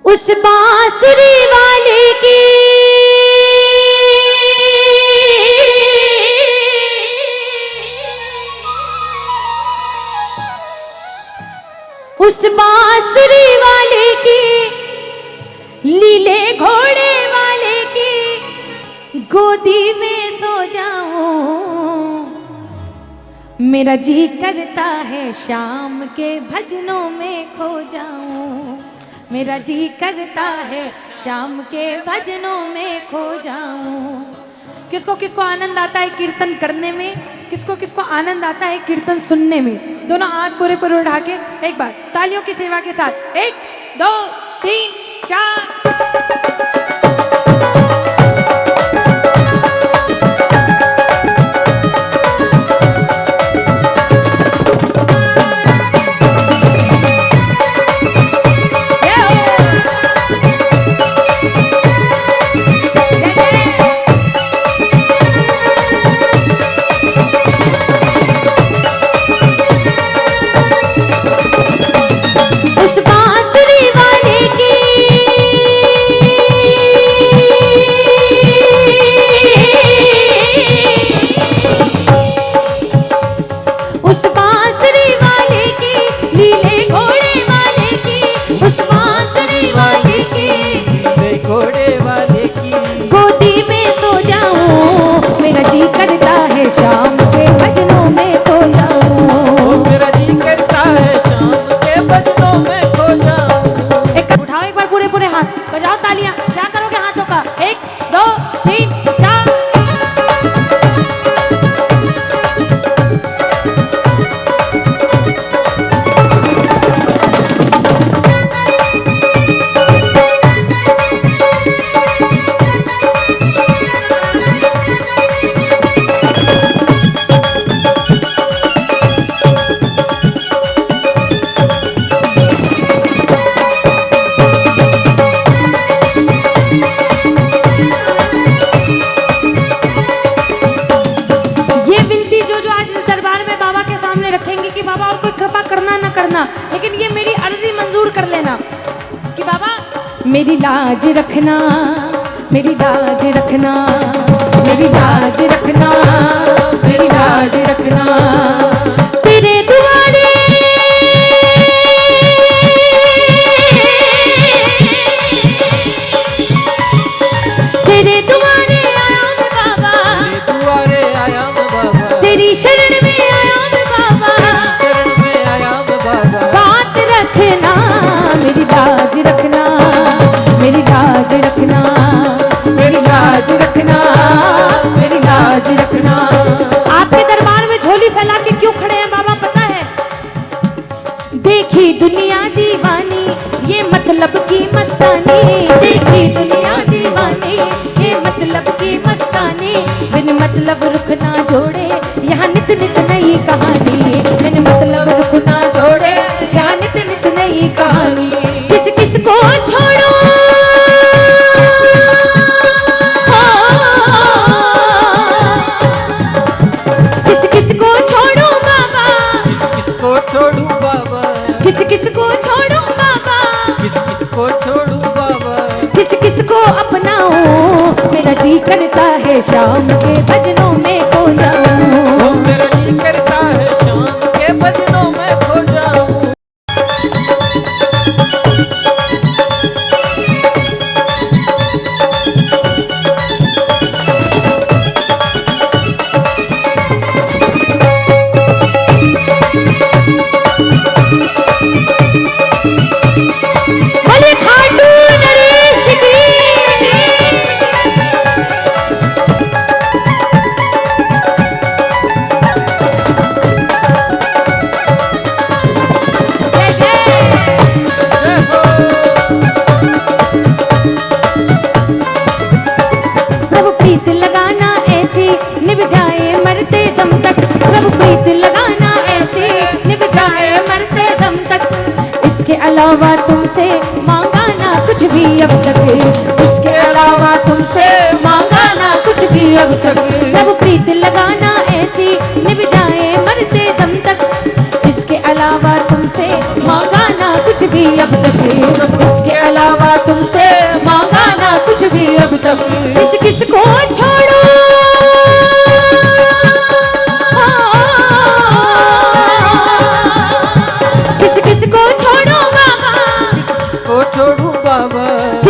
उस बांसुरी वाले की उस बांसुरी वाले की लीले घोड़े वाले की गोदी में सो जाऊं। मेरा जी करता है शाम के भजनों में खो जाऊं। मेरा जी करता है शाम के भजनों में खो जाऊं। किसको किसको आनंद आता है कीर्तन करने में, किसको किसको आनंद आता है कीर्तन सुनने में। दोनों हाथ पूरे पूरे उठा के एक बार तालियों की सेवा के साथ 1 2 3 4। लेकिन ये मेरी अर्जी मंजूर कर लेना कि बाबा मेरी लाज रखना, मेरी लाज रखना, मेरी लाज रखना, मेरी लाज रखना। तेरे दुआरे तेरे दुआरे आया मैं बाबा, तेरे दुआरे आया मैं बाबा, तेरी शरण में आया मैं बाबा, शरण में आया मैं बाबा। बात रखना मेरी लाज रखना, मेरी लाज रखना, मेरी लाज रखना, मेरी लाज रखना। आपके दरबार में झोली फैला के क्यों खड़े हैं बाबा पता है? देखी दुनिया दीवानी ये मतलब की मस्तानी, देखी दुनिया दीवानी ये मतलब की मस्तानी। बिन मतलब रुख ना जोड़े यहाँ नित नित नई कहानी, बिन मतलब रुख ना जोड़े यहाँ नित नित नई कहानी। किस किस को छोड़ो किस किस को छोड़ो बाबा, किस किस को छोड़ू बाबा, किस किस को छोड़ू बाबा, किस किस को छोड़ू बाबा, किस किस को अपनाऊं। मेरा जी करता है शाम के भजनों में खो जाऊं, मेरा जी करता है शाम के भजनों में खो जाऊं। अलावा तुमसे मांगा ना कुछ भी अब तक, इसके अलावा तुमसे मांगा ना कुछ भी अब तक। तब प्रीत लगाना ऐसी निभ जाए मरते दम तक, इसके अलावा तुमसे मांगा ना कुछ भी अब तक, इसके अलावा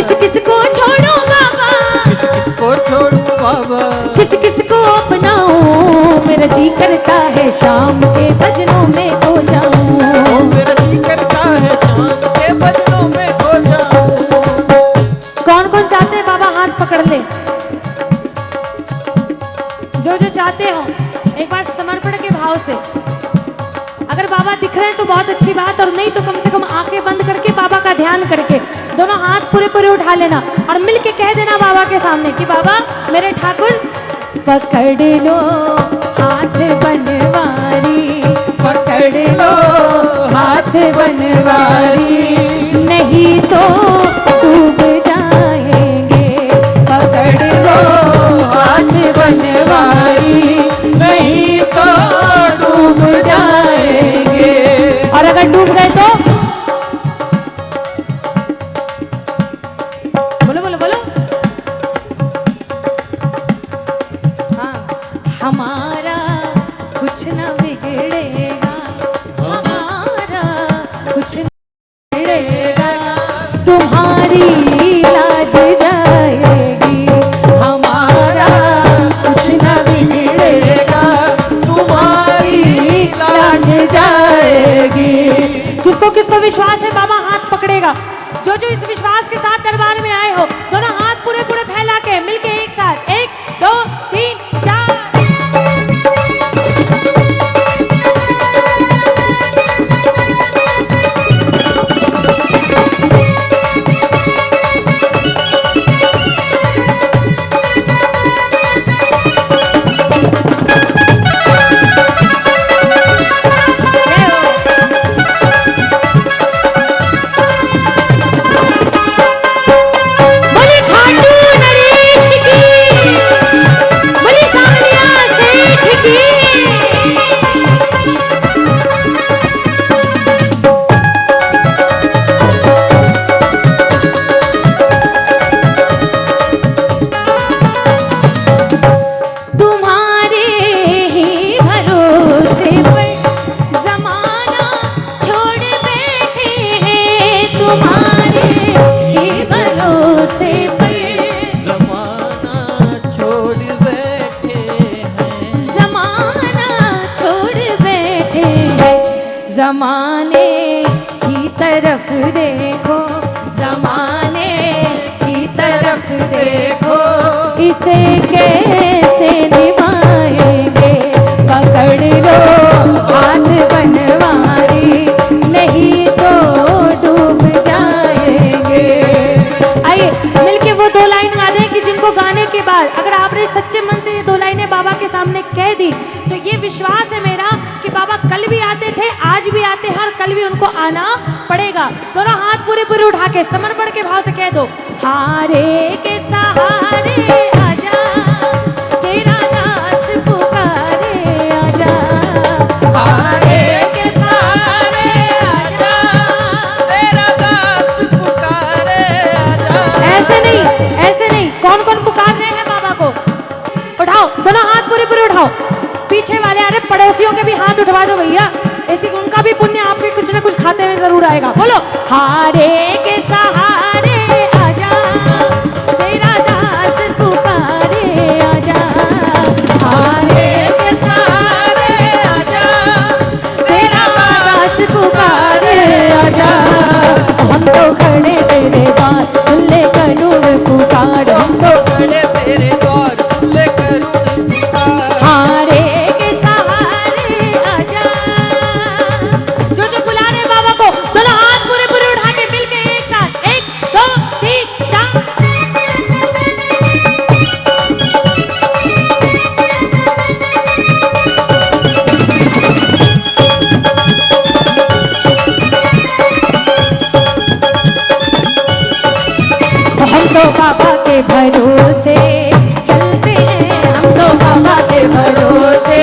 किस किस को छोड़ूं बाबा, किस किस को छोड़ूं बाबा, किस किस को अपनाऊं। मेरा जी करता है शाम के भजनों में खो जाऊं, मेरा जी करता है शाम के भजनों में खो जाऊं। कौन कौन चाहते हैं बाबा हाथ पकड़ ले, जो जो चाहते हो एक बार समर्पण के भाव से। अगर बाबा दिख रहे हैं तो बहुत अच्छी बात, और नहीं तो कम से कम आंखें बंद करके बाबा का ध्यान करके दोनों हाथ पूरे पूरे उठा लेना और मिल के कह देना बाबा के सामने कि बाबा मेरे ठाकुर पकड़ लो हाथ बनवारी, पकड़ लो हाथ बनवारी, नहीं तो डूब जाएंगे। पकड़ लो हाथ बनवारी, नहीं तो डूब जाएंगे। और अगर डूब गए तो बोलो बोलो बोलो। हाँ, हमारा कुछ न बिगड़ेगा, हमारा कुछ न बिगड़ेगा, तुम्हारी लाज जाएगी। हमारा कुछ न बिगड़ेगा, तुम्हारी लाज जाएगी। किसको किसको विश्वास है बाबा हाथ पकड़ेगा? जो जो इस विश्वास के साथ दरबार में आए हो दोनों हाथ पूरे पूरे फैला के मिलके एक साथ 1 2 3 4। ज़माने की तरफ देखो, ज़माने की तरफ देखो, इसे कैसे निभाएंगे। पकड़ लो हाथ बनवारी, नहीं तो डूब जाएंगे। आइए मिलके वो 2 लाइन गा दें कि जिनको गाने के बाद अगर आपने सच्चे मन से ये 2 लाइनें बाबा के सामने कह दी तो ये विश्वास है मेरा कि बाबा कल भी आते थे, आज भी आते हैं और कल भी उनको आना पड़ेगा। दोनों हाथ पूरे पूरे उठा के समर्पण के भाव से कह दो, हारे के सहारे आजा, तेरा दास पुकारे आजा, हारे के सहारे आजा, तेरा दास पुकारे आजा। ऐसे नहीं, कौन कौन पुकार रहे हैं बाबा को? उठाओ दोनों हाथ पूरे पूरे उठाओ। पीछे वाले अरे पड़ोसियों के भी हाथ उठवा दो भैया, ऐसी उनका भी पुण्य आपके कुछ ना कुछ खाते में जरूर आएगा। बोलो, हारे के सहारे आजा, तेरा दास पुकारे आजा, हारे के सहारे आजा, तेरा दास पुकारे आजा। हम तो खड़े तेरे द्वार, सुन ले करुण पुकार, हम तो खड़े तेरे द्वार, सुन ले करुण पुकार। हारे के सहारे आजा। जो जो बुला रहे बाबा को दोनों हाथ पूरे पूरे उठा के मिलके एक साथ 1 2 3 4। हम तो बाबा के भरोसे चलते हैं, हम तो बाबा के भरोसे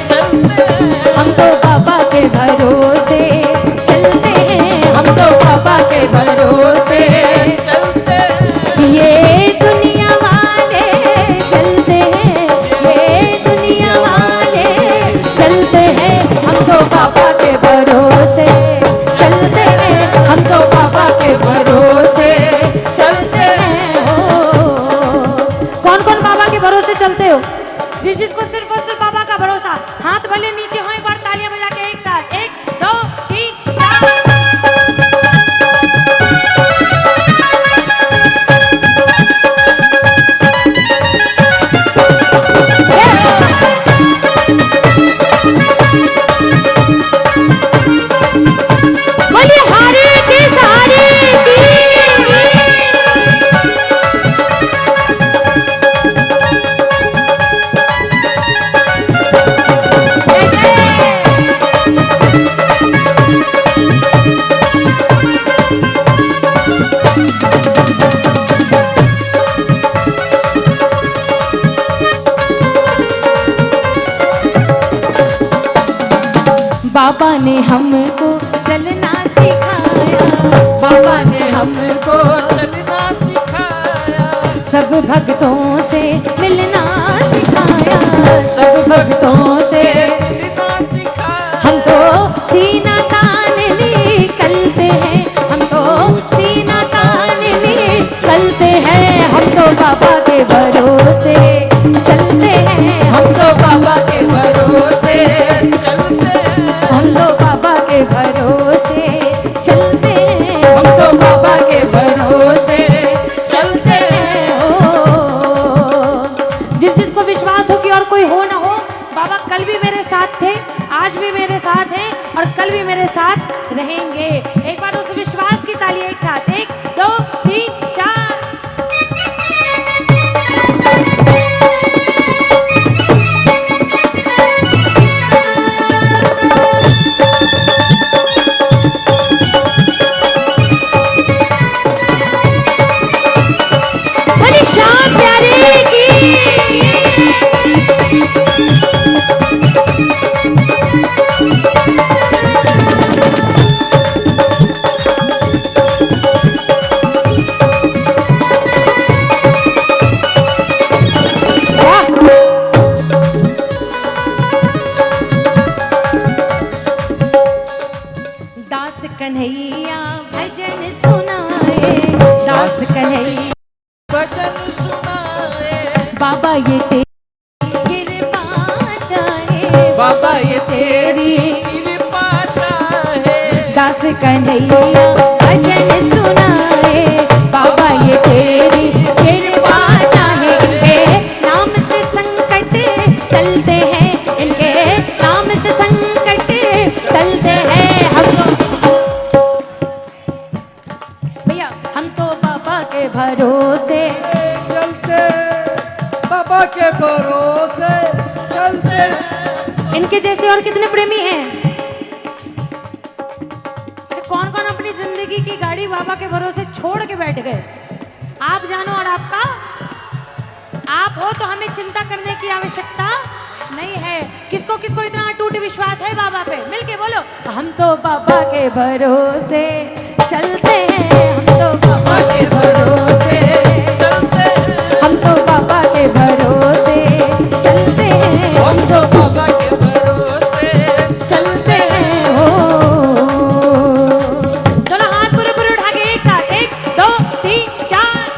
चलते हैं, हम तो बाबा के भरोसे चलते हैं, हम तो बाबा के भरोसे चलते हैं। ये दुनिया वाले चलते हैं, ये दुनिया वाले चलते हैं, हम तो बाबा के भरोसे चलते हैं, हम तो बाबा के भरोसे चलते बाबा ने हमको चलना सिखाया, बाबा ने हमको चलना सिखाया, सब भक्तों से मिलना सिखाया, सब भक्तों से मिलना सिखाया। हम तो सीना तान निकलते हैं, हम तो सीना तान निकलते हैं, हम तो बाबा के भरोसे चलते हैं, हम तो बाबा के भरोसे चलते हैं, हम तो बाबा के भरोसे चलते हैं, हम तो बाबा के भरोसे चलते हैं। ओ, जिस जिसको विश्वास हो कि और कोई हो ना हो, बाबा कल भी मेरे साथ थे, आज भी मेरे साथ हैं और कल भी मेरे साथ रहेंगे। एक बार उस विश्वास की ताली एक साथ, 1 2 3 4। बोले श्याम प्यारे की। दास कन्हैया भजन सुनाए, दास कन्हैया भजन सुनाए, बाबा ये तेरी कृपा चाहे, बाबा ये तेरी कृपा चाहे, दास कन्हैया भजन सुनाए, बाबा ये तेरी कृपा चाहे, इनके नाम से संकट टलते हैं, इनके नाम से संकट टलते हैं। भैया हम तो बाबा के भरोसे चलते, बाबा के भरोसे चलते। इनके जैसे और कितने प्रेमी हैं? अच्छा, कौन कौन अपनी जिंदगी की गाड़ी बाबा के भरोसे छोड़ के बैठ गए? आप जानो और आपका आप हो तो हमें चिंता करने की आवश्यकता नहीं है। किसको किसको इतना अटूट विश्वास है बाबा पे? मिलके बोलो, हम तो बाबा के भरोसे चलते हैं, हम तो बाबा के भरोसे चलते हैं, हम तो बाबा के भरोसे चलते हैं, हम तो बाबा के भरोसे चलते हैं। हो दोनों हाथ पूरे पूरे उठा के एक साथ, 1 2 3 4।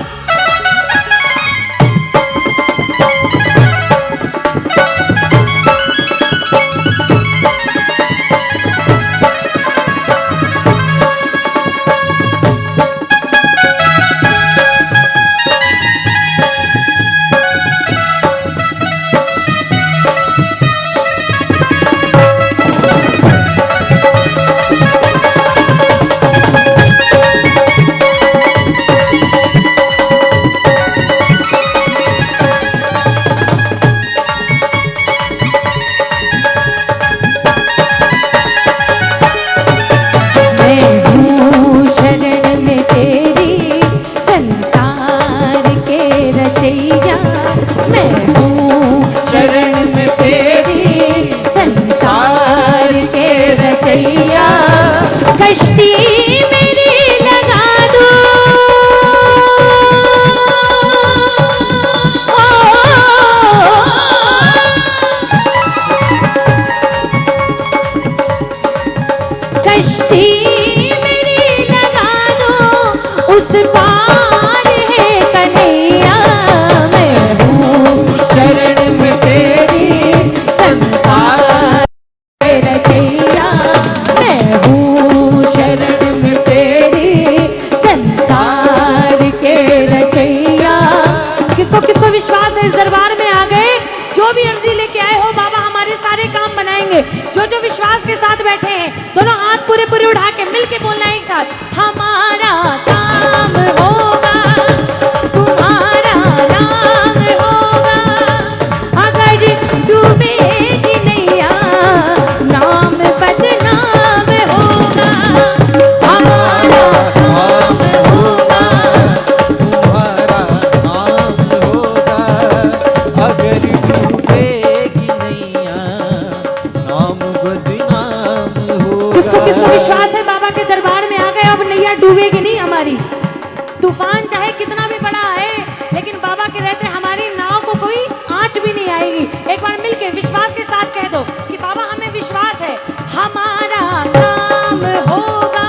तूफान चाहे कितना भी बड़ा आए, लेकिन बाबा के रहते हमारी नाव को कोई आंच भी नहीं आएगी। एक बार मिलके विश्वास के साथ कह दो कि बाबा हमें विश्वास है, हमारा काम होगा,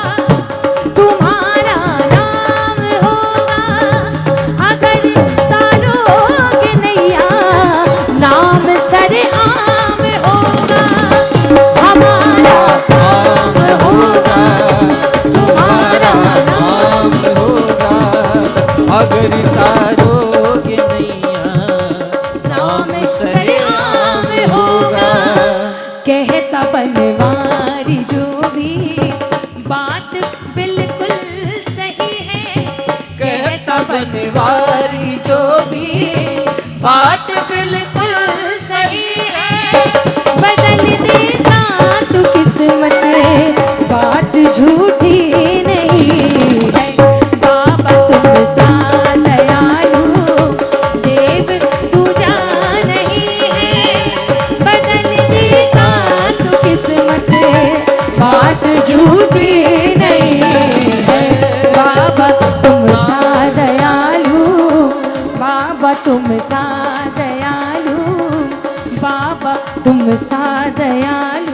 तुम्हारा नाम होगा। अगर तारोगे नैया, नाम सरेआम होगा। हमारा काम होगा, तुम्हारा नाम होगा। अगर तारोगे नैया, नाम सरेआम होगा। कहता बनवारी जो भी बात बिल्कुल सही है, कहता बनवारी जो भी बात बिल्कुल सही है। बदल देता तू किस्मत, बात झूठी नहीं है। बाबा तुम सा दयालु, देव दूजा नहीं है। बदल देता तू किस्मत, बात झूठी नहीं है। बाबा तुम सा दयालु, बाबा तुम सा दयालु, बाबा तुम सा दयालु।